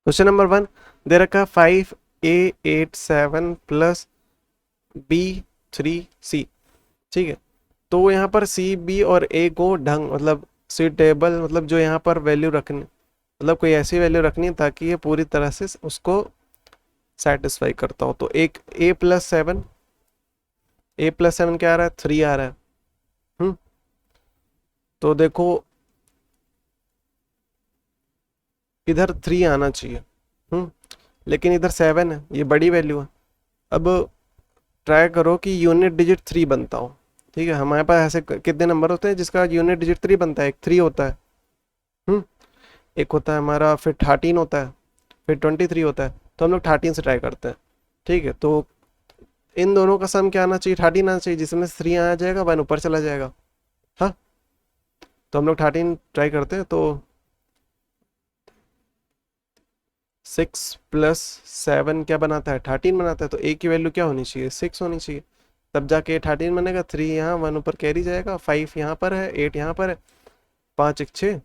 Question number 1 दे रखा 5A87 plus B3C। ठीक है, तो यहाँ पर सी बी और ए को ढंग मतलब सुटेबल मतलब जो यहाँ पर वैल्यू रखनी मतलब कोई ऐसी वैल्यू रखनी है ताकि ये पूरी तरह से उसको सेटिस्फाई करता हो। तो एक ए प्लस सेवन क्या आ रहा है, 3 आ रहा है। हम्म तो देखो इधर 3 आना चाहिए। हम्म लेकिन इधर 7 है, ये बड़ी वैल्यू है। अब ट्राई करो कि यूनिट डिजिट 3 बनता हो। ठीक है, हमारे पास ऐसे कितने नंबर होते हैं जिसका यूनिट डिजिट 3 बनता है? एक 3 होता है। हम्म एक होता है हमारा, फिर 13 होता है, फिर 23 होता है। तो हम लोग 13 से ट्राई करते हैं। ठीक है, तो इन दोनों का सम क्या आना चाहिए? 13 आना चाहिए, जिसमें से 3 आ जाएगा, 1 ऊपर चला जाएगा। हाँ, तो हम लोग 13 ट्राई करते हैं। तो 6 + 7 क्या बनाता है? 13 बनाता है। तो ए की वैल्यू क्या होनी चाहिए? 6 होनी चाहिए, तब जाके 13 बनेगा। 3 यहाँ, 1 ऊपर कैरी जाएगा, 5 यहाँ पर है, 8 यहाँ पर है, 5 1 6,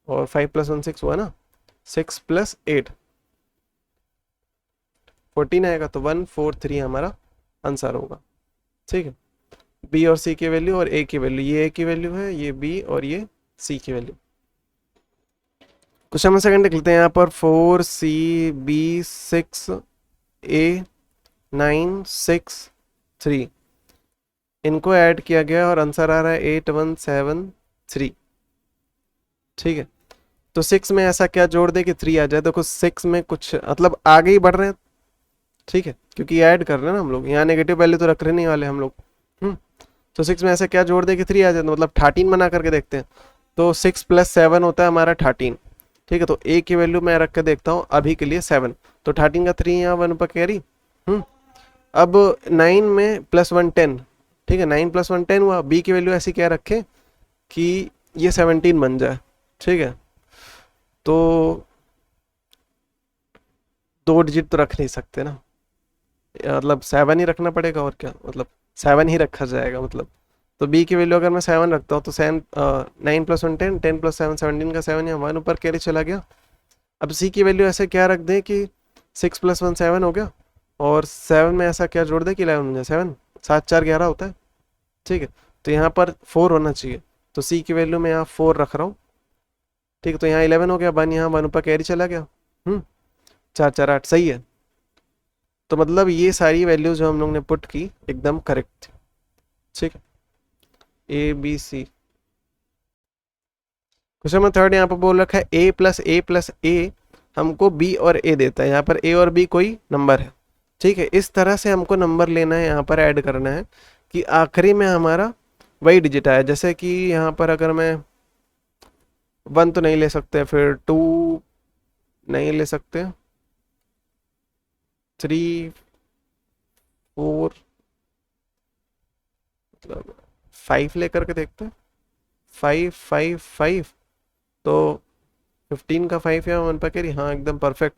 और 5 + 1 6 हुआ ना, 6 + 8 14 आएगा। तो 143 हमारा आंसर होगा। ठीक है, बी और सी की वैल्यू और ए की वैल्यू, ये ए की वैल्यू है, ये बी और ये सी की वैल्यू। क्वेश्चन नंबर सेकंड देख लेते हैं। यहाँ पर 4C B6A963 इनको ऐड किया गया और आंसर आ रहा है 8173। ठीक है, तो 6 में ऐसा क्या जोड़ दे कि 3 आ जाए? देखो 6 में कुछ मतलब आगे ही बढ़ रहे हैं। ठीक है, क्योंकि ऐड कर रहे हैं ना हम लोग, यहाँ नेगेटिव वैल्यू तो रख रहे नहीं वाले हम लोग। हम्म तो 6 में ऐसा क्या जोड़ दे कि 3 आ जाए? तो मतलब 13 बना करके देखते हैं। तो 6 + 7 होता है हमारा 13। ठीक है, तो ए की वैल्यू मैं रख के देखता हूँ अभी के लिए 7। तो 13 का 3 यहाँ 1 पर कैरी। हम्म अब 9 में +1 10। ठीक है, 9 + 1 10 हुआ। बी की वैल्यू ऐसी क्या रखे कि ये 17 बन जाए। ठीक है, तो 2 डिजिट तो रख नहीं सकते ना, मतलब 7 ही रखना पड़ेगा, और क्या मतलब 7 ही रखा जाएगा मतलब। तो बी की वैल्यू अगर मैं 7 रखता हूँ तो 9 + 1 10, 10 + 7 17 का 7 यहाँ 1 ऊपर कैरी चला गया। अब सी की वैल्यू ऐसे क्या रख दें कि 6 + 1 7 हो गया, और 7 में ऐसा क्या जोड़ दे कि 11 हो जाए। 7 7 4 11 होता है। ठीक है, तो यहाँ पर 4 होना चाहिए। तो सी की वैल्यू में यहाँ 4 रख रहा हूँ। ठीक है, तो यहाँ 11 हो गया, 1 यहाँ 1 ऊपर कैरी चला गया। 4 4 8 सही है। तो मतलब ये सारी वैल्यूज जो हम लोग ने पुट की एकदम करेक्ट थी। ठीक है, A B C। Question number third यहाँ पर बोल रखा है A + A + A हमको B और A देता है। यहाँ पर A और B कोई नंबर है। ठीक है, इस तरह से हमको नंबर लेना है, यहाँ पर ऐड करना है कि आखिरी में हमारा वही डिजिट आया। जैसे कि यहाँ पर अगर मैं 1 तो नहीं ले सकते, फिर 2 नहीं ले सकते, 3 4 मतलब 5 लेकर के देखते हैं। 5 5 5, तो 15 का 5 या 1 पर कैरी। हाँ एकदम परफेक्ट।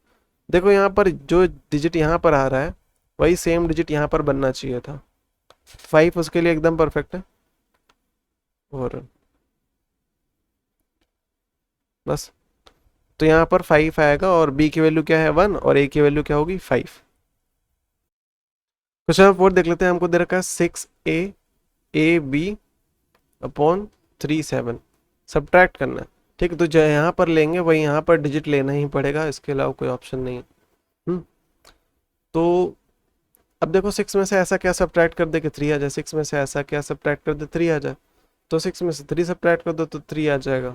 देखो यहाँ पर जो डिजिट यहाँ पर आ रहा है वही सेम डिजिट यहाँ पर बनना चाहिए था। 5 उसके लिए एकदम परफेक्ट है। और बस, तो यहाँ पर 5 आएगा, और बी की वैल्यू क्या है 1, और ए की वैल्यू क्या होगी 5। क्वेश्चन नंबर 4 देख लेते हैं। हमको दे रखा है 6A AB/3 7 सब्ट्रैक्ट करना है। ठीक है, तो जो यहाँ पर लेंगे वही यहाँ पर डिजिट लेना ही पड़ेगा, इसके अलावा कोई ऑप्शन नहीं है। हम्म तो अब देखो 6 में से ऐसा क्या सब्ट्रैक्ट कर दे कि 3 आ जाए? 6 में से ऐसा क्या सब्ट्रैक्ट कर दे 3 आ जाए? तो 6 में से 3 सब्ट्रैक्ट कर दो तो 3 आ जाएगा।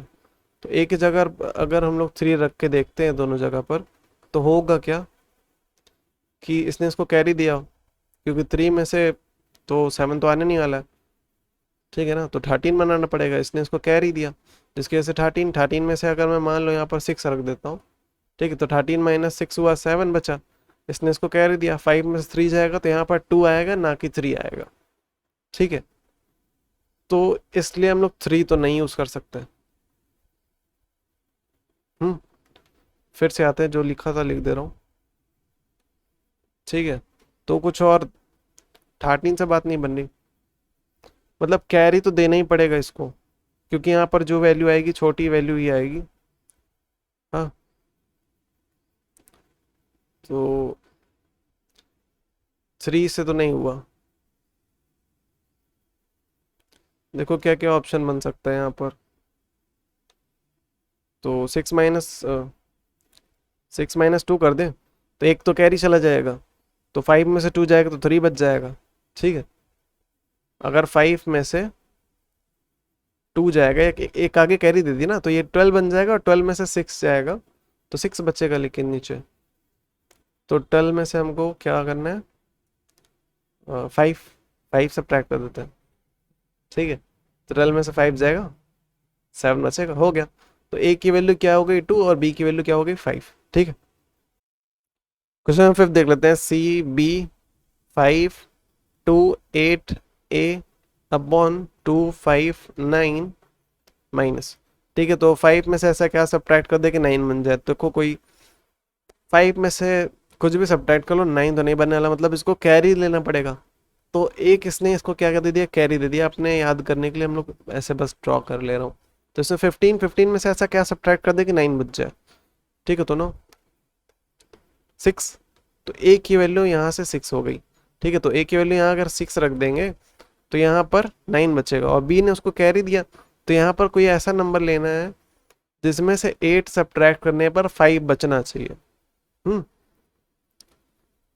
तो एक ही जगह अगर हम लोग 3 रख के देखते हैं दोनों जगह पर, तो होगा क्या कि इसने इसको कैरी दिया, क्योंकि 3 में से तो 7 तो आने नहीं वाला है। ठीक है ना, तो 13 बनाना पड़ेगा, इसने इसको कैरी दिया, जिसकी वजह से 13 में से अगर मैं मान लो यहाँ पर 6 रख देता हूँ। ठीक है, तो 13 - 6 हुआ, 7 बचा, इसने इसको कैरी दिया। 5 में से 3 जाएगा तो यहाँ पर 2 आएगा, ना कि 3 आएगा। ठीक है, तो इसलिए हम लोग 3 तो नहीं यूज कर सकते। हम्म फिर से आते हैं, जो लिखा था लिख दे रहा हूँ। ठीक है, तो कुछ और 13 से बात नहीं बन रही, मतलब कैरी तो देना ही पड़ेगा इसको, क्योंकि यहाँ पर जो वैल्यू आएगी छोटी वैल्यू ही आएगी। हाँ, तो 3 से तो नहीं हुआ। देखो क्या क्या ऑप्शन बन सकता है यहाँ पर। तो 6 - 2 कर दें, तो एक तो कैरी चला जाएगा, तो 5 में से 2 जाएगा तो 3 बच जाएगा। ठीक है, अगर 5 में से 2 जाएगा, एक आगे कैरी दे दी ना, तो ये 12 बन जाएगा, और 12 में से 6 जाएगा तो 6 बचेगा लेकिन नीचे। तो 12 में से हमको क्या करना है, 5 5 सब्ट्रैक्ट कर देते हैं। ठीक है, तो 12 में से 5 जाएगा, 7 बचेगा, हो गया। तो ए की वैल्यू क्या हो गई 2, और बी की वैल्यू क्या हो गई 5। ठीक है, क्वेश्चन नंबर 5 देख लेते हैं। CB 5 2 8 A upon 2 5 9 minus. ठीक है, तो 5 में से ऐसा क्या सब्ट्रैक्ट कर दे कि 9 बन जाए। तो कोई 5 में से कुछ भी सब्ट्रैक्ट कर लो, 9 तो नहीं बनने वाला, मतलब इसको कैरी लेना पड़ेगा। तो एक इसने इसको क्या कर दे दिया, कैरी दे दिया। अपने याद करने के लिए हम लोग ऐसे बस ड्रॉ कर ले रहा हूँ। तो इसमें 15 में से ऐसा क्या सब्ट्रैक्ट कर दे कि 9 बच जाए। ठीक है, तो नो 6, तो ए की वैल्यू यहाँ से 6 हो गई। ठीक है, तो ए की वैल्यू यहाँ अगर 6 रख देंगे तो यहाँ पर 9 बचेगा, और बी ने उसको कैरी दिया। तो यहाँ पर कोई ऐसा नंबर लेना है जिसमें से 8 सब्ट्रैक्ट करने पर 5 बचना चाहिए।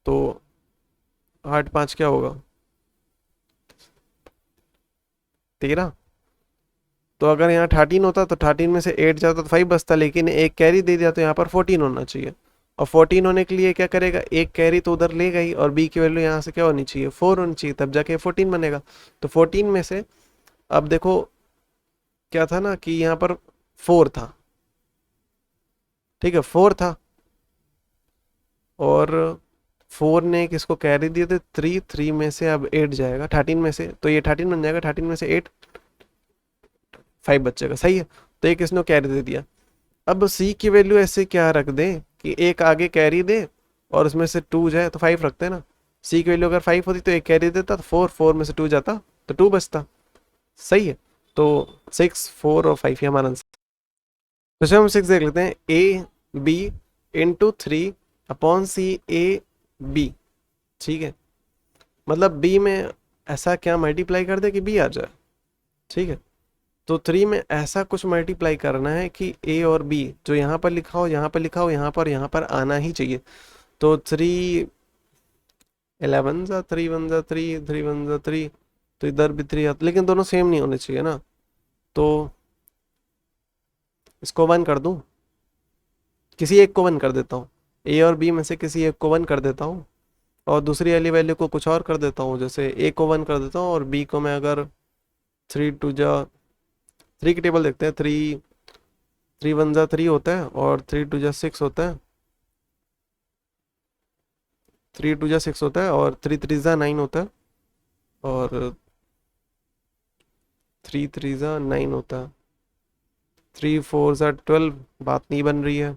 तो 8 5 क्या होगा, 13। तो अगर यहाँ 13 होता तो 13 में से 8 जाता तो 5 बचता, लेकिन एक कैरी दे दिया तो यहाँ पर 14 होना चाहिए। और 14 होने के लिए क्या करेगा, एक कैरी तो उधर लेगा ही, और बी की वैल्यू यहाँ से क्या होनी चाहिए, 4 होनी चाहिए, तब जाके 14 बनेगा। तो 14 में से अब देखो क्या था ना कि यहाँ पर 4 था। ठीक है, 4 था, और 4 ने किसको कैरी दिए थे, 3। 3 में से अब 8 जाएगा 13 में से, तो ये 13 बन जाएगा। 13 में से 8 5 बचेगा। सही है, तो एक इसने कैरी दे दिया। अब सी की वैल्यू ऐसे क्या रख दें कि एक आगे कैरी दे और उसमें से 2 जाए, तो 5 रखते हैं ना। सी की वैल्यू अगर 5 होती तो एक कैरी देता तो 4, 4 में से 2 जाता तो 2 बचता। सही है, तो 6 4 और 5 ही हमारा आंसर। क्वेश्चन नंबर 6 देख लेते हैं। AB × 3/C/A/B। ठीक है, मतलब बी में ऐसा क्या मल्टीप्लाई कर दे कि बी आ जाए। ठीक है, तो 3 में ऐसा कुछ मल्टीप्लाई करना है कि ए और बी जो यहाँ पर लिखा हो, यहाँ पर लिखा हो, यहाँ पर आना ही चाहिए। तो 3 11 जा 3 1 जा 3 3 1 जा 3, तो इधर भी 3 आता, लेकिन दोनों सेम नहीं होने चाहिए ना। तो इसको 1 कर दूं, किसी एक को 1 कर देता हूँ। ए और बी में से किसी एक को 1 कर देता हूँ, और दूसरी वाली वैल्यू को कुछ और कर देता हूँ। जैसे ए को 1 कर देता हूँ, और बी को मैं अगर 3 2 जा 3 की टेबल देखते हैं। 3 3 1 जा 3 होता है, और 3 2 जा 6 होता है। 3 2 जा 6 होता है, और 3 3 जा 9 होता है, और 3 3 जा 9 होता है। 3 4 जा 12, बात नहीं बन रही है।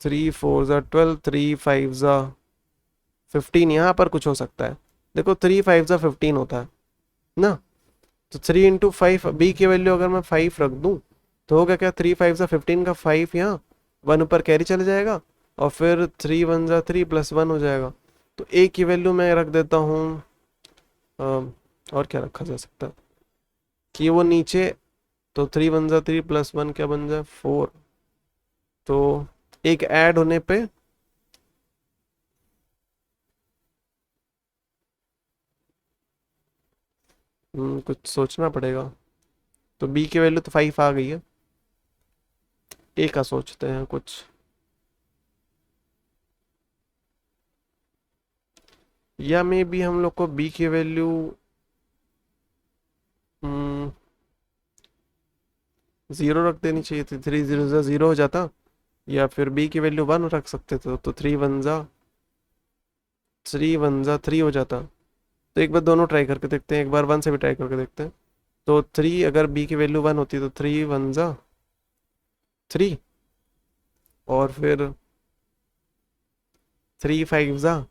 3 4 जा 12, 3 5 जा 15, यहाँ पर कुछ हो सकता है। देखो 3 5 जा 15 होता है ना। तो 3 इंटू 5, बी की वैल्यू अगर मैं 5 रख दूं तो होगा क्या, 3 5 जा 15 का 5 यहाँ 1 ऊपर कैरी चले जाएगा, और फिर 3 1 जा 3 प्लस 1 हो जाएगा। तो ए की वैल्यू मैं रख देता हूँ, और क्या रखा जा सकता है कि वो नीचे, तो 3 1 जा 3 प्लस 1 क्या बन जाए 4। तो एक ऐड होने पे कुछ सोचना पड़ेगा। तो बी की वैल्यू तो 5 आ गई है, ए का सोचते हैं कुछ। या मे बी हम लोग को बी की वैल्यू 0 रख देनी चाहिए थी, 3 0 जा 0 हो जाता। या फिर बी की वैल्यू 1 रख सकते थे, तो 3 1 जा 3 हो जाता। तो एक बार दोनों ट्राई करके देखते हैं, एक बार 1 से भी ट्राई करके देखते हैं। तो 3, अगर बी की वैल्यू 1 होती तो 3 1 जा 3, और फिर 3 5 जा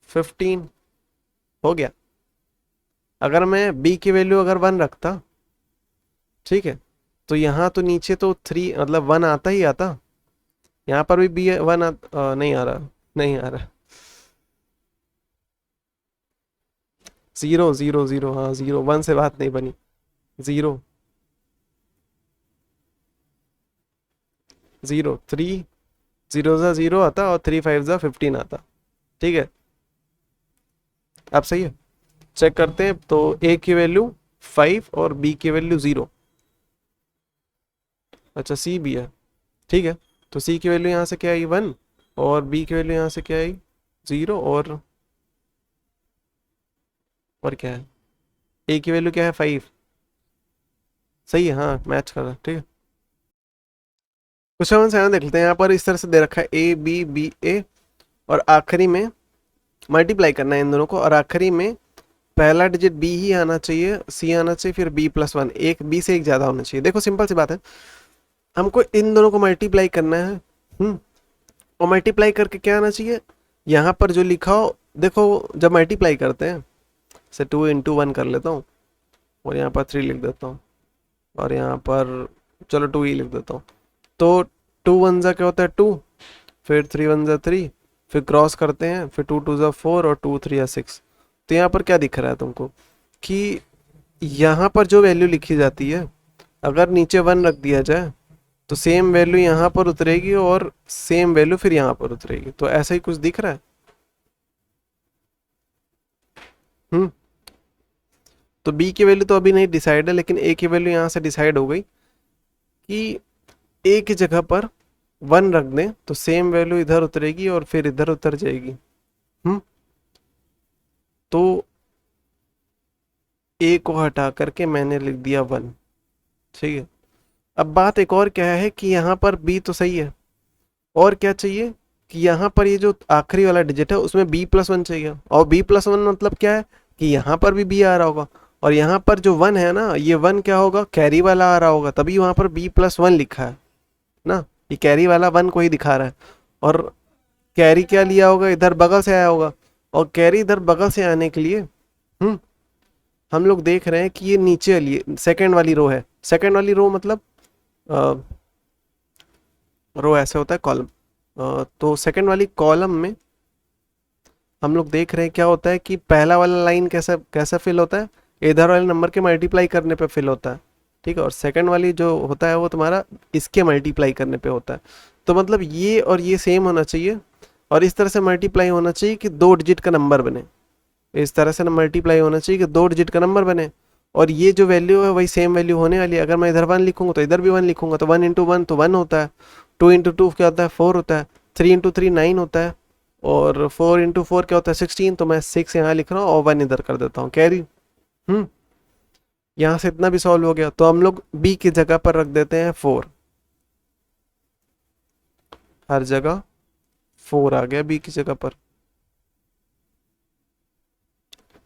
15 हो गया। अगर मैं बी की वैल्यू अगर 1 रखता, ठीक है, तो यहाँ तो नीचे तो 3 मतलब 1 आता ही आता, यहाँ पर भी बी वन नहीं आ रहा, नहीं आ रहा। जीरो जीरो जीरो, हाँ जीरो, वन से बात नहीं बनी। जीरो जीरो, थ्री जीरो ज़ा जीरो आता और थ्री फाइव ज़ा 15 आता। ठीक है, अब सही है। चेक करते हैं, तो ए की वैल्यू 5 और बी की वैल्यू 0। अच्छा सी भी है, ठीक है। तो सी की वैल्यू यहाँ से क्या आई 1, और बी की वैल्यू यहाँ से क्या आई 0, और क्या है, ए की वैल्यू क्या है 5। सही है, हाँ मैच कर रहा है, ठीक है। क्वेश्चन 7 देख लेते हैं। यहाँ पर इस तरह से दे रखा है ए बी बी ए, और आखिरी में मल्टीप्लाई करना है इन दोनों को, और आखिरी में पहला डिजिट बी ही आना चाहिए, सी आना चाहिए, फिर बी प्लस वन, एक बी से एक ज़्यादा होना चाहिए। देखो सिंपल सी बात है, हमको इन दोनों को मल्टीप्लाई करना है। और मल्टीप्लाई करके क्या आना चाहिए, यहाँ पर जो लिखा हो, देखो जब मल्टीप्लाई करते हैं, से 2 into 1 कर लेता हूँ, और यहाँ पर 3 लिख देता हूँ, और यहाँ पर चलो 2 ही लिख देता हूँ। तो 2 वन ज़ा क्या होता है 2, फिर 3 वन ज़ा 3, फिर क्रॉस करते हैं, फिर 2 टू ज़ा 4, और 2 3 या 6। तो यहाँ पर क्या दिख रहा है तुमको कि यहाँ पर जो वैल्यू लिखी जाती है, अगर नीचे 1 रख दिया जाए तो सेम वैल्यू यहाँ पर उतरेगी, और सेम वैल्यू फिर यहाँ पर उतरेगी। तो ऐसा ही कुछ दिख रहा है। हम्म तो बी की वैल्यू तो अभी नहीं डिसाइड है, लेकिन ए की वैल्यू यहाँ से डिसाइड हो गई कि ए की जगह पर 1 रख दें तो सेम वैल्यू इधर उतरेगी और फिर इधर उतर जाएगी। हम्म तो ए को हटा करके मैंने लिख दिया 1। ठीक है, अब बात एक और क्या है कि यहाँ पर बी तो सही है, और क्या चाहिए कि यहाँ पर ये जो आखिरी वाला डिजिट है उसमें बी प्लस वन चाहिए। और बी प्लस वन मतलब क्या है कि यहाँ पर भी बी आ रहा होगा, और यहाँ पर जो 1 है ना, ये 1 क्या होगा, कैरी वाला आ रहा होगा, तभी वहाँ पर बी प्लस वन लिखा है ना। ये कैरी वाला 1 को ही दिखा रहा है, और कैरी क्या लिया होगा, इधर बगल से आया होगा। और कैरी इधर बगल से आने के लिए हम्म हम लोग देख रहे हैं कि ये नीचे वाली सेकंड वाली रो है। सेकंड वाली रो मतलब रो ऐसे होता है कॉलम। तो सेकंड वाली कॉलम में हम लोग देख रहे हैं क्या होता है कि पहला वाला लाइन कैसा कैसा फिल होता है, इधर वाले नंबर के मल्टीप्लाई करने पे फिल होता है। ठीक है, और सेकंड वाली जो होता है वो तुम्हारा इसके मल्टीप्लाई करने पे होता है। तो मतलब ये और ये सेम होना चाहिए, और इस तरह से मल्टीप्लाई होना चाहिए कि 2 डिजिट का नंबर बने। इस तरह से मल्टीप्लाई होना चाहिए कि 2 डिजिट का नंबर बने, और ये जो वैल्यू है वही सेम वैल्यू होने वाली है। अगर मैं इधर 1 लिखूंगा तो इधर भी 1 लिखूंगा, तो 1 into 1 तो 1 होता है, 2 into 2 क्या होता है 4 होता है, 3 into 3 9 होता है, और 4 into 4 क्या होता है 16। तो मैं 6 यहाँ लिख रहा हूँ और 1 इधर कर देता हूँ कैरी। हम्म यहाँ से इतना भी सॉल्व हो गया। तो हम लोग बी की जगह पर रख देते हैं 4, हर जगह 4 आ गया बी की जगह पर।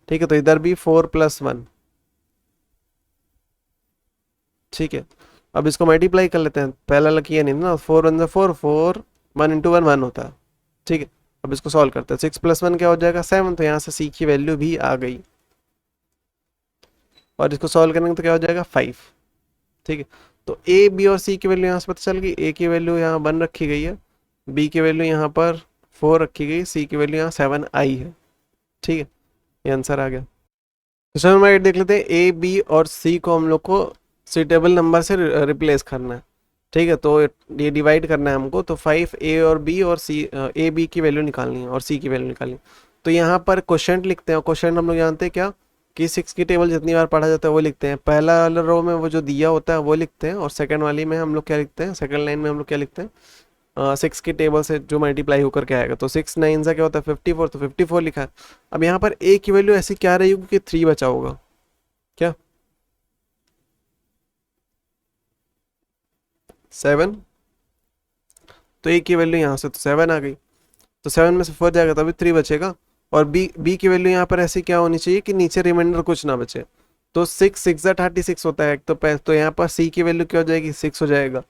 ठीक है, तो इधर भी 4+1। ठीक है, अब इसको मल्टीप्लाई कर लेते हैं, पहला वाला किया नहीं ना, 4 1 4, 4 1 into 1 1 होता है। ठीक है, अब इसको सॉल्व करते हैं, 6+1 क्या हो जाएगा 7। तो यहाँ से सी की वैल्यू भी आ गई, और इसको सॉल्व करेंगे तो क्या हो जाएगा 5। ठीक है, तो ए बी और सी की वैल्यू यहाँ से पता चल गई। ए की वैल्यू यहाँ 1 रखी गई है, बी की वैल्यू यहाँ पर 4 रखी गई, सी की वैल्यू यहाँ 7 आई है। ठीक है, ये आंसर आ गया। क्वेश्चन नंबर 8 देख लेते हैं। ए बी और सी को हम लोग को सीटेबल नंबर से रिप्लेस करना है। ठीक है, तो ये डिवाइड करना है हमको, तो 5 ए और बी और सी, ए बी की वैल्यू निकालनी है और सी की वैल्यू निकालनी है। तो यहाँ पर क्वेश्चन लिखते हैं, और क्वेश्चन हम लोग जानते हैं क्या कि 6 की टेबल जितनी बार पढ़ा जाता है वो लिखते हैं। पहला वाला रो में वो जो दिया होता है वो लिखते हैं, और सेकंड वाली में हम लोग क्या लिखते हैं, सेकंड लाइन में हम लोग क्या लिखते हैं, 6 की टेबल से जो मल्टीप्लाई होकर के आएगा। तो 6 9 से क्या होता है 54, तो 54 लिखा है। अब यहाँ पर ए की वैल्यू ऐसी क्या रही होगी कि 3 बचा होगा क्या, 7। तो ए की वैल्यू यहाँ से तो 7 आ गई, तो 7 में से 4 जाएगा तभी 3 बचेगा। और बी बी की वैल्यू यहाँ पर ऐसी क्या होनी चाहिए कि नीचे रिमाइंडर कुछ ना बचे। तो 6 6 36 होता है, तो यहाँ पर सी की वैल्यू क्या हो जाएगी 6 हो जाएगा।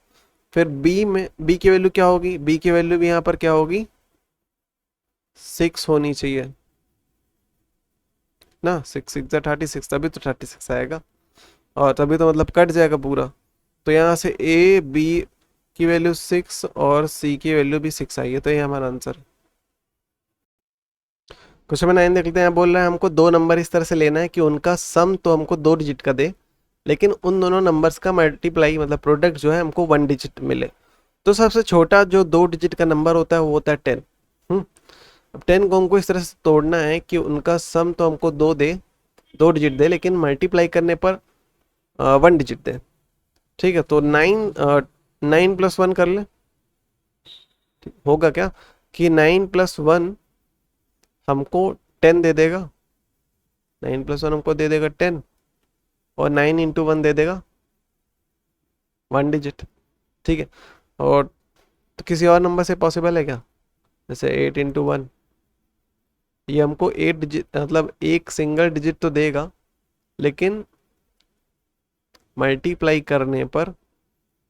फिर बी में बी की वैल्यू क्या होगी, बी की वैल्यू भी यहाँ पर क्या होगी 6 होनी चाहिए ना। 6 6 36, तभी तो 36 आएगा, और तभी तो मतलब कट जाएगा पूरा। तो यहाँ से ए बी की वैल्यू 6 और सी की वैल्यू भी 6 आई है, तो ये हमारा आंसर। क्वेश्चन नंबर 9 देख लेते हैं। बोल रहा है हमको दो नंबर इस तरह से लेना है कि उनका सम तो हमको 2 डिजिट का दे, लेकिन उन दोनों नंबर्स का मल्टीप्लाई मतलब प्रोडक्ट जो है हमको 1 डिजिट मिले। तो सबसे छोटा जो 2 डिजिट का नंबर होता है वो होता है 10। अब 10 को हमको इस तरह से तोड़ना है कि उनका सम तो हमको 2 डिजिट दे, लेकिन मल्टीप्लाई करने पर 1 डिजिट दे। ठीक है, तो 9 + 1 कर ले। होगा क्या कि 9 + 1 हमको 10 दे देगा, 9 + 1 हमको दे देगा 10, और 9 × 1 दे देगा 1 डिजिट। ठीक है, और तो किसी और नंबर से पॉसिबल है क्या? जैसे 8 × 1, ये हमको 8 डिजिट मतलब एक सिंगल डिजिट तो देगा, लेकिन मल्टीप्लाई करने पर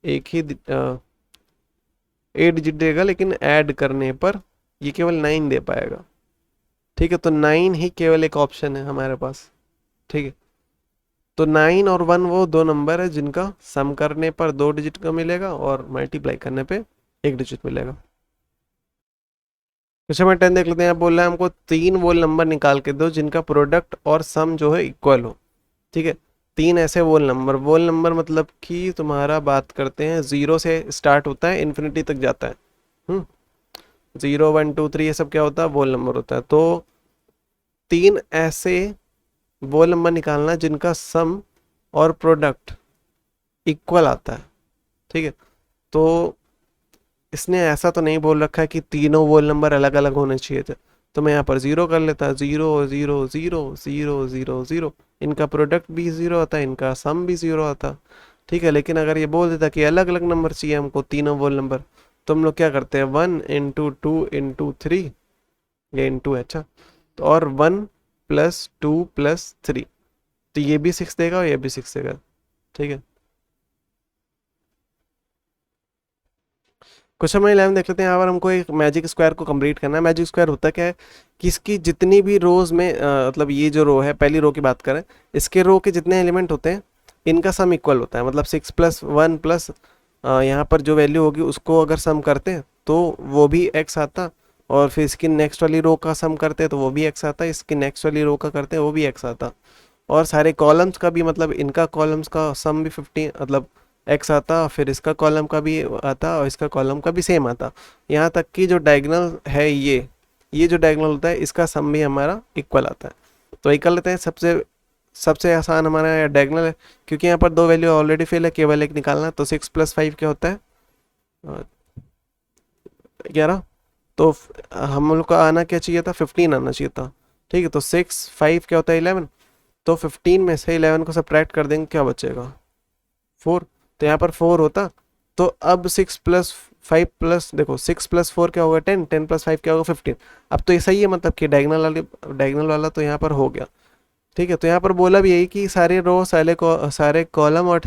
एक ही 8 डिजिट देगा, लेकिन ऐड करने पर ये केवल 9 दे पाएगा। ठीक है, तो 9 ही केवल एक ऑप्शन है हमारे पास। ठीक है, तो 9 और 1 वो दो नंबर है जिनका सम करने पर 2 डिजिट का मिलेगा और मल्टीप्लाई करने पे 1 डिजिट मिलेगा। क्वेश्चन नंबर 10 देख लेते हैं। बोल रहा है हमको 3 वो नंबर निकाल के दो जिनका प्रोडक्ट और सम जो है इक्वल हो। ठीक है, 3 ऐसे वोल नंबर मतलब कि तुम्हारा बात करते हैं 0 से स्टार्ट होता है, इन्फिनिटी तक जाता है। 0 1 2 3 ये सब क्या होता है? वोल नंबर होता है। तो 3 ऐसे वोल नंबर निकालना जिनका सम और प्रोडक्ट इक्वल आता है। ठीक है, तो इसने ऐसा तो नहीं बोल रखा है कि तीनों वोल नंबर अलग अलग होने चाहिए थे, तो मैं यहाँ पर 0 कर लेता, 0 0 0 0 0 0, इनका प्रोडक्ट भी 0 आता, इनका सम भी 0 आता। ठीक है, लेकिन अगर ये बोल देता कि अलग अलग नंबर चाहिए हमको तीनों वोल नंबर, तो हम लोग क्या करते हैं 1 × 2 × 3, ये इंटू है। अच्छा, तो और 1 + 2 + 3, तो ये भी 6 देगा और ये भी 6 देगा। ठीक है, क्वेश्चन नंबर 11 देख लेते हैं। यहाँ पर हमको एक मैजिक स्क्वायर को कंप्लीट करना है। मैजिक स्क्वायर होता क्या है कि इसकी जितनी भी रोज में मतलब ये जो रो है, पहली रो की बात करें, इसके रो के जितने एलिमेंट होते हैं इनका सम इक्वल होता है। मतलब 6 + 1 प्लस यहाँ पर जो वैल्यू होगी उसको अगर सम करते हैं तो वो भी x आता, और फिर इसकी नेक्स्ट वाली रो का सम करते हैं तो वो भी x आता, इसकी नेक्स्ट वाली रो का करते हैं वो भी x आता, और सारे कॉलम्स का भी मतलब इनका कॉलम्स का सम भी 15 मतलब एक्स आता, फिर इसका कॉलम का भी आता और इसका कॉलम का भी सेम आता। यहाँ तक कि जो डायगोनल है ये जो डायगोनल होता है इसका सम भी हमारा इक्वल आता है। तो ये कर लेते हैं। सबसे सबसे आसान हमारा डायगोनल है, क्योंकि यहाँ पर दो वैल्यू ऑलरेडी फिल है, केवल एक निकालना है। तो 6 + 5 क्या होता है? 11। तो हम लोग का आना क्या चाहिए था? 15 आना चाहिए था। ठीक है, तो 6 5 क्या होता है? 11। तो 15 में से 11 को सब्ट्रैक्ट कर देंगे, क्या बचेगा? 4। तो यहाँ पर 4 होता। तो अब 6 + 5 प्लस देखो 6 + 4 क्या होगा? 10, 10 + 5 क्या होगा? 15। अब तो ये सही है, मतलब कि डायगोनल वाला तो यहाँ पर हो गया। ठीक है, तो यहाँ पर बोला भी यही कि सारे रो सारे कॉलम और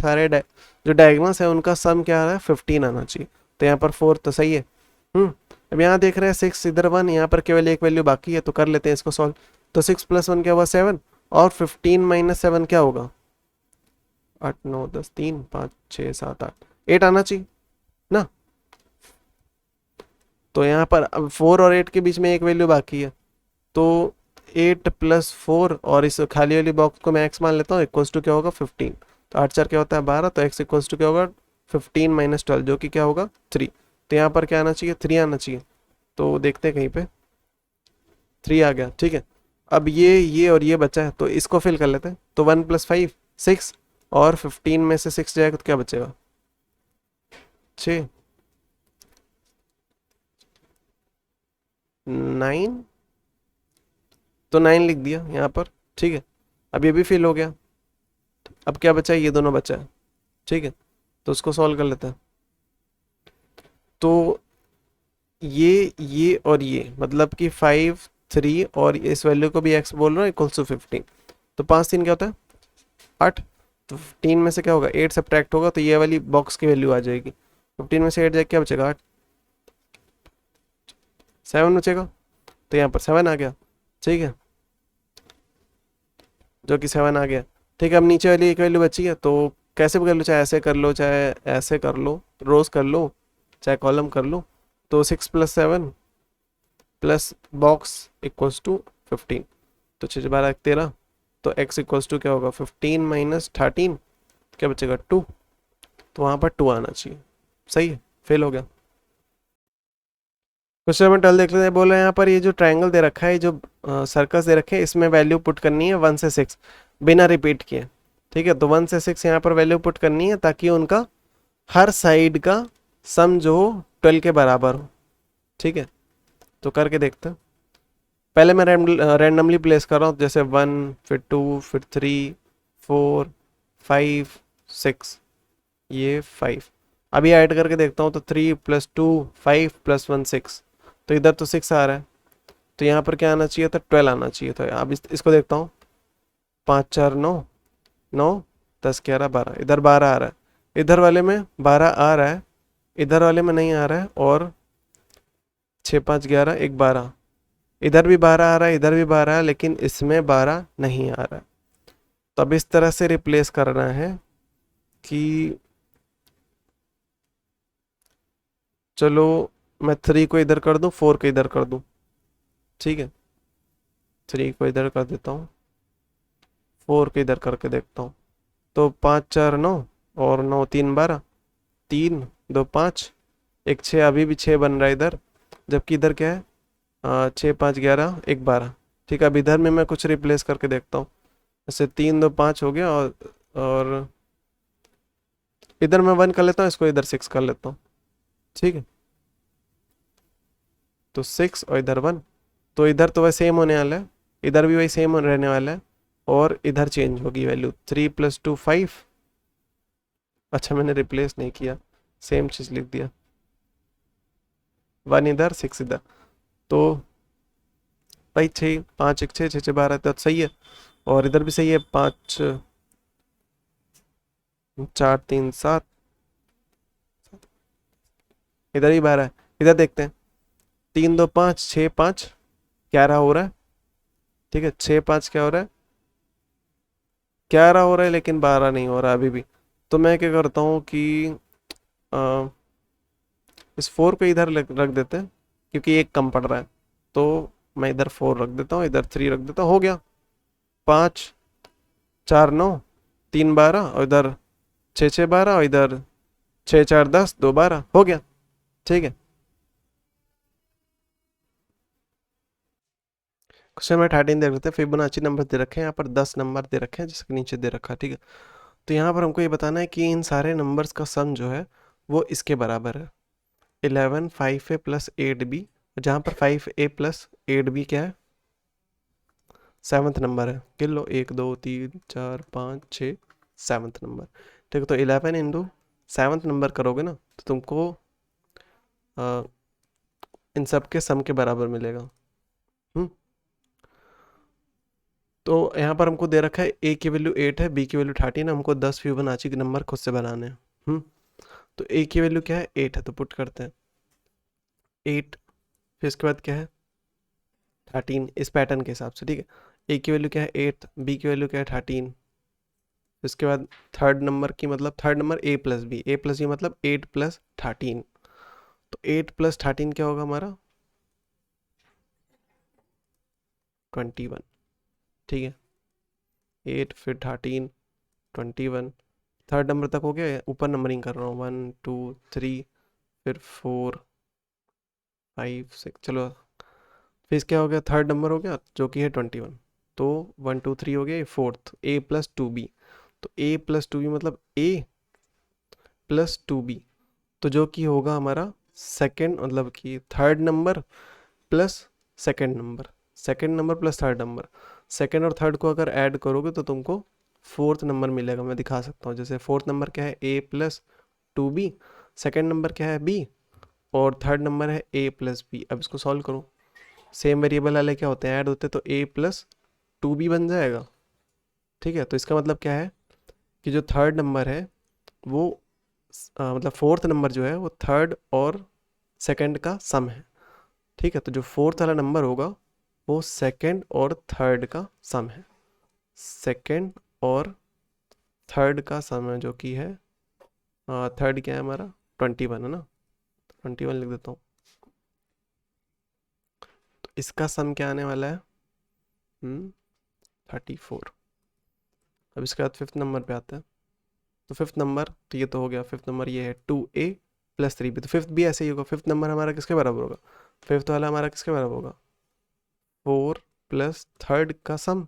जो डायगोनल्स है उनका सम क्या आ रहा है? 15 आना चाहिए। तो यहाँ पर 4 तो सही है। अब यहाँ देख रहे हैं 6 इधर 1, यहाँ पर केवल एक वैल्यू बाकी है, तो कर लेते हैं इसको सॉल्व। तो 6 + 1 क्या हुआ? 7, और 15 - 7 क्या होगा? 8 9 10 3 5 6 7 8, 8 आना चाहिए ना। तो यहाँ पर अब 4 और 8 के बीच में एक वैल्यू बाकी है, तो 8 + 4, और इस खाली वाली बॉक्स को मैं x मान लेता हूँ, इक्वल्स टू क्या होगा? 15। तो 8 4 क्या होता है? 12। तो x इक्वल्स टू क्या होगा? 15 - 12, जो कि क्या होगा? 3। तो यहाँ पर क्या आना चाहिए? 3 आना चाहिए। तो देखते हैं कहीं पे 3 आ गया। ठीक है, अब ये और ये बचा है, तो इसको फिल कर लेते हैं। तो 1 + 5 6, और 15 में से 6 जाएगा तो क्या बचेगा? 6 9। तो 9 लिख दिया यहाँ पर। ठीक है, अब ये भी फिल हो गया। अब क्या बचा है? ये दोनों बचा है। ठीक है, तो उसको सॉल्व कर लेते हैं। तो ये और ये मतलब कि 5 3, और इस वैल्यू को भी x बोल रहा है, इक्वल्स टू 15। तो 5 3 क्या होता है? 8। तो 15 में से क्या होगा? 8 सब्ट्रैक्ट होगा, तो ये वाली बॉक्स की वैल्यू आ जाएगी। 15 में से 8 जाए क्या बचेगा? 8 7 बचेगा। तो यहाँ पर 7 आ गया। ठीक है, जो कि 7 आ गया। ठीक है, अब नीचे वाली एक वैल्यू बची है, तो कैसे भी कर लो, चाहे ऐसे कर लो चाहे ऐसे कर लो, रोज कर लो, चाहे कॉलम कर लूँ। तो 6 + 7 प्लस बॉक्स इक्वल्स टू 15, तो 6 12 13, तो x इक्वल्स टू क्या होगा 15 - 13, क्या बचेगा 2, तो वहाँ पर 2 आना चाहिए। सही है, फेल हो गया। क्वेश्चन नंबर 12 देख लेते हैं। बोला यहाँ पर ये जो ट्रायंगल दे रखा है, जो सर्कस दे रखे हैं, इसमें वैल्यू पुट करनी है 1 से 6 बिना रिपीट किए। ठीक है, तो 1 से 6 यहाँ पर वैल्यू पुट करनी है ताकि उनका हर साइड का सम जो हो 12 के बराबर हो। ठीक है, तो करके देखते हैं। पहले मैं रैंडमली प्लेस कर रहा हूँ, जैसे 1 फिर 2 फिर 3 4 5 6, ये 5। अभी ऐड करके देखता हूँ, तो 3 + 2 5 + 1 6, तो इधर तो 6 आ रहा है, तो यहाँ पर क्या आना चाहिए था 12 आना चाहिए था। अब इसको देखता हूँ, 5 4 9 9 10 11 12, इधर 12 आ रहा है, इधर वाले में 12 आ रहा है, इधर वाले में नहीं आ रहा है, और 6 5 11 1 12, इधर भी 12 आ रहा है, इधर भी 12 है, लेकिन इसमें 12 नहीं आ रहा है। तो अब इस तरह से रिप्लेस करना है कि चलो मैं 3 को इधर कर दूं, 4 को इधर कर दूं। ठीक है, 3 को इधर कर देता हूँ, 4 को इधर करके देखता हूँ। तो 5 4 9 और 9 3 12, 3 2 5 1 6, अभी भी 6 बन रहा है इधर, जबकि इधर क्या है 6 5 11 1 12। ठीक है, अब इधर में मैं कुछ रिप्लेस करके देखता हूँ, जैसे 3 2 5 हो गया, और इधर मैं 1 कर लेता हूँ, इसको इधर 6 कर लेता हूँ। ठीक है, तो 6 और इधर 1, तो इधर तो वही सेम होने वाला है, इधर भी वही सेम रहने वाला है, और इधर चेंज होगी वैल्यू 3 + 2 5। अच्छा, मैंने रिप्लेस नहीं किया, सेम चीज़ लिख दिया, 1 इधर 6 इधर, तो भाई 6 5 1 6 6 6 12, तो सही है, और इधर भी सही है, 5 4 3 7, इधर ही 12 है। इधर देखते हैं, 3 2 5 6 5 11 हो रहा है। ठीक है, 6 5 क्या हो रहा है 11 हो रहा है, लेकिन 12 नहीं हो रहा अभी भी। तो मैं क्या करता हूँ कि अ, इस 4 को इधर रख देते हैं, क्योंकि एक कम पड़ रहा है, तो मैं इधर 4 रख देता हूँ, इधर 3 रख देता हूँ, हो गया 5 4 9 3 12, और इधर 6 6 12, और इधर 6 4 10 2 12, हो गया। ठीक है, क्वेश्चन नंबर 13 देख लेते हैं। फिबोनाची नंबर दे रखे हैं, यहाँ पर 10 नंबर दे रखे हैं, जिसके नीचे दे रखा है। ठीक है, तो यहाँ पर हमको ये बताना है कि इन सारे नंबर्स का सम जो है वो इसके बराबर है, 11 5a + 8b, जहाँ पर 5a + 8b क्या है 7th नंबर है। गिन लो, 1 2 3 4 5 6 7th नंबर। ठीक है, तो 11 इंटू 7th नंबर करोगे ना, तो तुमको अ, इन सब के सम के बराबर मिलेगा। हम्म, तो यहाँ पर हमको दे रखा है a की वैल्यू 8 है, b की वैल्यू 13 है, हमको 10 फिबोनाची के नंबर खुद से बनाने हैं। तो a की वैल्यू क्या है 8 है, तो पुट करते हैं 8, फिर इसके बाद क्या है 13, इस पैटर्न के हिसाब से। ठीक है, a की वैल्यू क्या है 8, b की वैल्यू क्या है 13, इसके बाद थर्ड नंबर की, मतलब third number a + b, a + b मतलब 8 + 13, तो 8 + 13 क्या होगा हमारा 21। ठीक है, 8 फिर 13 21, थर्ड नंबर तक हो गया, ऊपर नंबरिंग कर रहा हूँ 1 2 3 फिर 4 5 6, चलो फिर क्या हो गया थर्ड नंबर हो गया जो कि है 21, तो 1 2 3 हो गया, ये फोर्थ a + 2b, तो a + 2b मतलब a + 2b, तो जो कि होगा हमारा सेकंड, मतलब कि third number plus second number, second number plus third number, second और थर्ड को अगर ऐड करोगे तो तुमको फोर्थ नंबर मिलेगा। मैं दिखा सकता हूँ, जैसे फोर्थ नंबर क्या है a + 2b, सेकंड नंबर क्या है b, और थर्ड नंबर है a + b। अब इसको सॉल्व करो, सेम वेरिएबल वाले क्या होते हैं ऐड होते हैं, तो a + 2b बन जाएगा। ठीक है, तो इसका मतलब क्या है कि जो थर्ड नंबर है वो मतलब फोर्थ नंबर जो है वो थर्ड और सेकंड का सम है। ठीक है, तो जो फोर्थ वाला नंबर होगा वो सेकंड और थर्ड का सम है, सेकंड और थर्ड का सम है, जो कि है थर्ड क्या है हमारा 21 है ना, 21 लिख देता हूँ। तो इसका सम क्या आने वाला है? 34। अब इसके बाद फिफ्थ नंबर पे आते हैं। तो फिफ्थ नंबर, तो ये तो हो गया। फिफ्थ नंबर ये है 2a प्लस 3b। तो फिफ्थ भी ऐसे ही होगा। फिफ्थ नंबर हमारा किसके बराबर होगा? फिफ्थ वाला हमारा किसके बराबर होगा? 4 प्लस थर्ड का सम।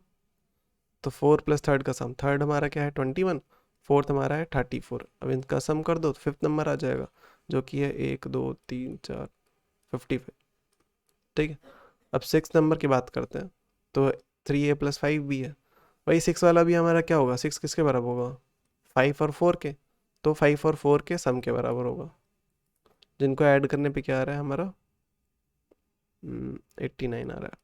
तो 4 प्लस थर्ड का सम, थर्ड हमारा क्या है 21, फोर्थ हमारा है 34। अब इनका सम कर दो तो फिफ्थ नंबर आ जाएगा, जो कि है 1 2 3 4 55। ठीक है। अब सिक्स नंबर की बात करते हैं। तो 3a प्लस 5b है। वही सिक्स वाला भी हमारा क्या होगा? सिक्स किसके बराबर होगा? 5 और 4 के। तो 5 और 4 के सम के बराबर होगा, जिनको ऐड करने पे क्या आ रहा है हमारा? 89 आ रहा है।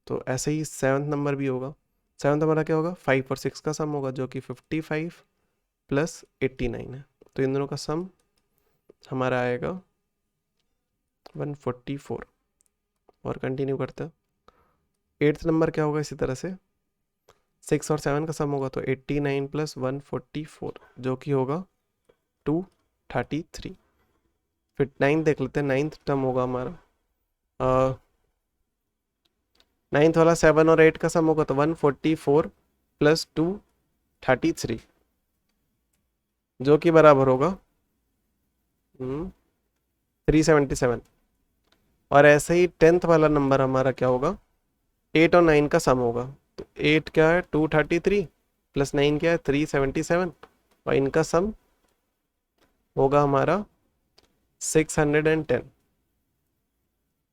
तो ऐसे ही सेवन्थ नंबर भी होगा। सेवन्थ हमारा क्या होगा? 5 और 6 का सम होगा, जो कि 55 प्लस 89 है। तो इन दोनों का सम हमारा आएगा 144। और कंटिन्यू करते हैं। एट्थ नंबर क्या होगा? इसी तरह से 6 और 7 का सम होगा, तो 89 प्लस 144, जो कि होगा 233। फिर नाइन्थ देख लेते हैं। नाइन्थ टर्म होगा हमारा, नाइन्थ वाला 7 और 8 का सम होगा, तो 144 प्लस 233, जो कि बराबर होगा 377। और ऐसे ही टेंथ वाला नंबर हमारा क्या होगा? 8 और 9 का सम होगा। तो 8 क्या है? 233 प्लस 9 क्या है? 377। और इनका सम होगा हमारा 610।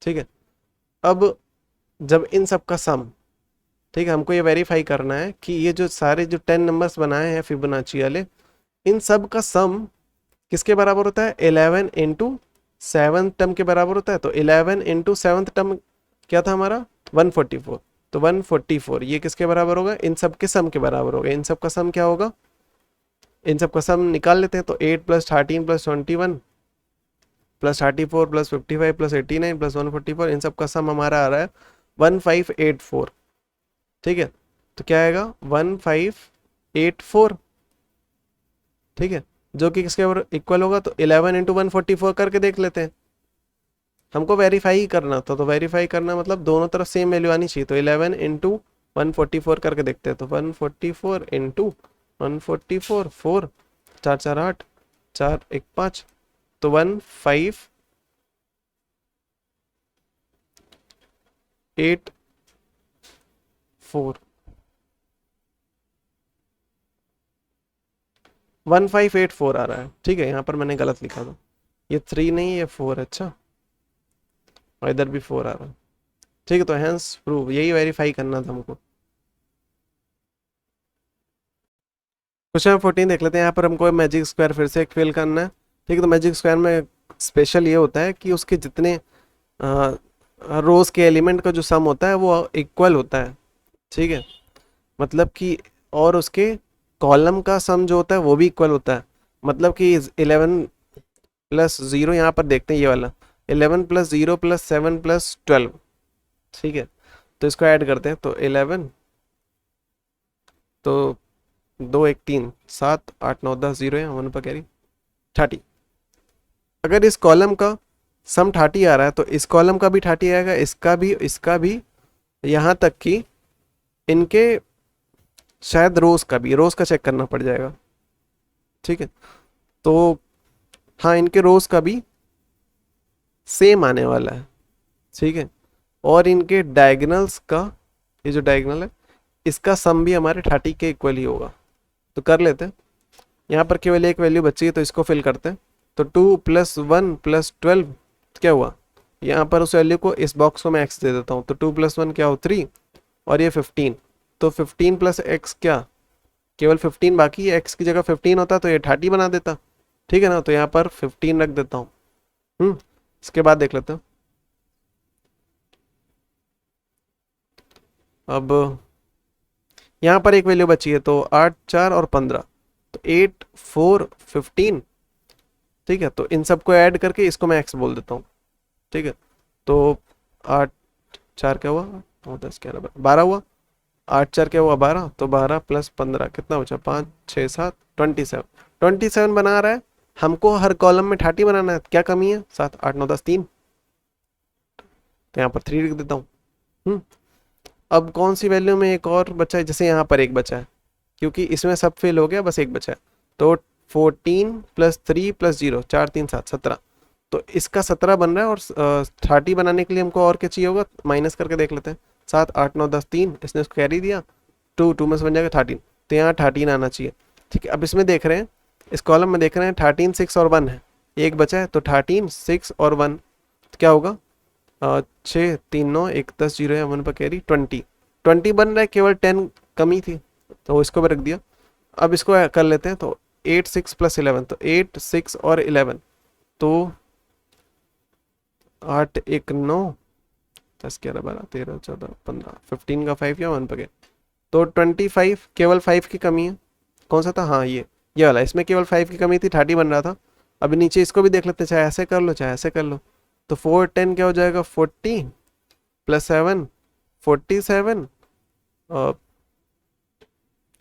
ठीक है। अब जब इन सब का सम, ठीक है, हमको ये वेरीफाई करना है कि ये जो सारे जो 10 नंबर्स बनाए हैं फिबोनाची वाले, इन सब का सम किसके बराबर होता है? 11 इंटू सेवन्थ टर्म के बराबर होता है। तो 11 इंटू सेवन्थ टर्म क्या था हमारा? 144। तो 144 ये किसके बराबर होगा? इन सब के सम के बराबर होगा। इन सब का सम क्या होगा? इन सब का सम निकाल लेते हैं। तो 8 plus 13 plus 21 plus 34 plus 55 plus 89 plus 144, इन सब का सम हमारा आ रहा है 1584। ठीक है। तो क्या आएगा? 1584। ठीक है, जो कि किसके इक्वल होगा? तो 11 इंटू 144 करके देख लेते हैं। हमको वेरीफाई ही करना था, तो वेरीफाई करना मतलब दोनों तरफ सेम वैल्यू आनी चाहिए। तो 11 इंटू 144 करके देखते हैं। तो 144 इंटू 144, 4 4 4 8, 4 1 5, तो 1584, 1584 आ रहा है। ठीक है, यहाँ पर मैंने गलत लिखा था, ये 3 नहीं ये 4 है। अच्छा, और इधर भी 4 आ रहा है। ठीक है, तो हैंस प्रूव, यही वेरीफाई करना था हमको। क्वेश्चन 14 देख लेते हैं। यहाँ पर हमको मैजिक स्क्वायर फिर से एक फिल करना है। ठीक है, तो मैजिक स्क्वायर में स्पेशल ये होता है कि उसके जितने रोज के एलिमेंट का जो सम होता है वो इक्वल होता है। ठीक है, मतलब कि और उसके कॉलम का सम जो होता है वो भी इक्वल होता है। मतलब कि 11 प्लस 0, यहाँ पर देखते हैं ये वाला 11 प्लस 0 प्लस 7 प्लस 12। ठीक है, तो इसको ऐड करते हैं। तो 11, तो 2 1 3 7 8 9 10, 0 है, 1 पर कैरी 30। अगर इस कॉलम का सम 30 आ रहा है तो इस कॉलम का भी 30 आएगा, इसका भी, यहाँ तक कि इनके शायद रोज का चेक करना पड़ जाएगा। ठीक है, तो हाँ, इनके रोज का भी सेम आने वाला है। ठीक है, और इनके डायगोनल्स का, ये जो डायगोनल है इसका सम भी हमारे 30 के इक्वल ही होगा। तो कर लेते हैं। यहाँ पर केवल एक वैल्यू बची है, तो इसको फिल करते हैं। तो 2 प्लस 1 प्लस 12 क्या हुआ? यहाँ पर उस वैल्यू को, इस बॉक्स को मैं x दे देता हूँ। तो 2 प्लस 1 क्या हो? 3, और ये 15। तो 15 प्लस x क्या? केवल 15 बाकी है। x की जगह 15 होता तो ये 30 बना देता। ठीक है ना, तो यहाँ पर 15 रख देता हूँ। इसके बाद देख लेते हैं। अब यहाँ पर एक वैल्यू बची है, तो 8 4 और 15, तो 8 4 15। ठीक है, तो इन सबको ऐड करके इसको मैं x बोल देता हूँ। ठीक है, तो 8 4 क्या हुआ? 9 10 11 12 हुआ। 8 4 क्या हुआ? 12। तो 12 प्लस 15 कितना बचा? 5 6 7 27। 27 बना रहा है हमको हर कॉलम में 30 बनाना है, क्या कमी है? 7 8 9 10 3, तो यहाँ पर 3 लिख देता हूँ। अब कौन सी वैल्यू में एक और बचा है? जैसे यहाँ पर एक बचा है, क्योंकि इसमें सब फेल हो गया, बस एक बचा है। तो 14 प्लस 3 प्लस 0, 4 3 7 17, तो इसका 17 बन रहा है। और 30 बनाने के लिए हमको और क्या चाहिए होगा? माइनस करके देख लेते हैं। 7 8 9 10 3, इसने उसको कैरी दिया, 2 में से बन जाएगा 13, तो यहाँ 13 आना चाहिए। ठीक है, अब इसमें देख रहे हैं, इस कॉलम में देख रहे हैं 13 6 और 1 है, एक बचा है, तो 13 6 और 1, तो क्या होगा? 6 3 9 1 10 0 है, 1 पर कैरी 20 बन रहा है, केवल 10 कमी थी, तो इसको भी रख दिया। अब इसको कर लेते हैं, तो 8 6 प्लस 11, तो 8 6 और 11, तो 8 1 9 10 11 12 13 14 15, 15 का 5 या 1 पर गया, तो 25, केवल 5 की कमी है। कौन सा था? हाँ ये वाला, इसमें केवल 5 की कमी थी, 30 बन रहा था। अभी नीचे इसको भी देख लेते हैं, चाहे ऐसे कर लो चाहे ऐसे कर लो। तो 4 10 क्या हो जाएगा? 40 प्लस 7 47, और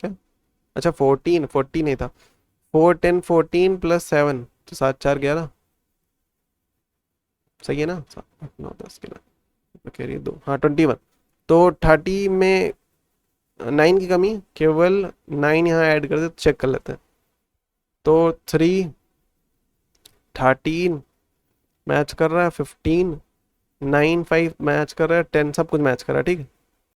क्या, अच्छा 14 40 नहीं था, 4 10 14 प्लस 7, तो 7 4 11, सही है ना? 7 8 9 10 11, कह रही है 2, हाँ 21। तो 30 में 9 की कमी, केवल 9 यहाँ ऐड कर दे, तो चेक कर लेते हैं। तो 3 13 मैच कर रहा है, 15 9 5 मैच कर रहा है, 10 सब कुछ मैच कर रहा है, ठीक है।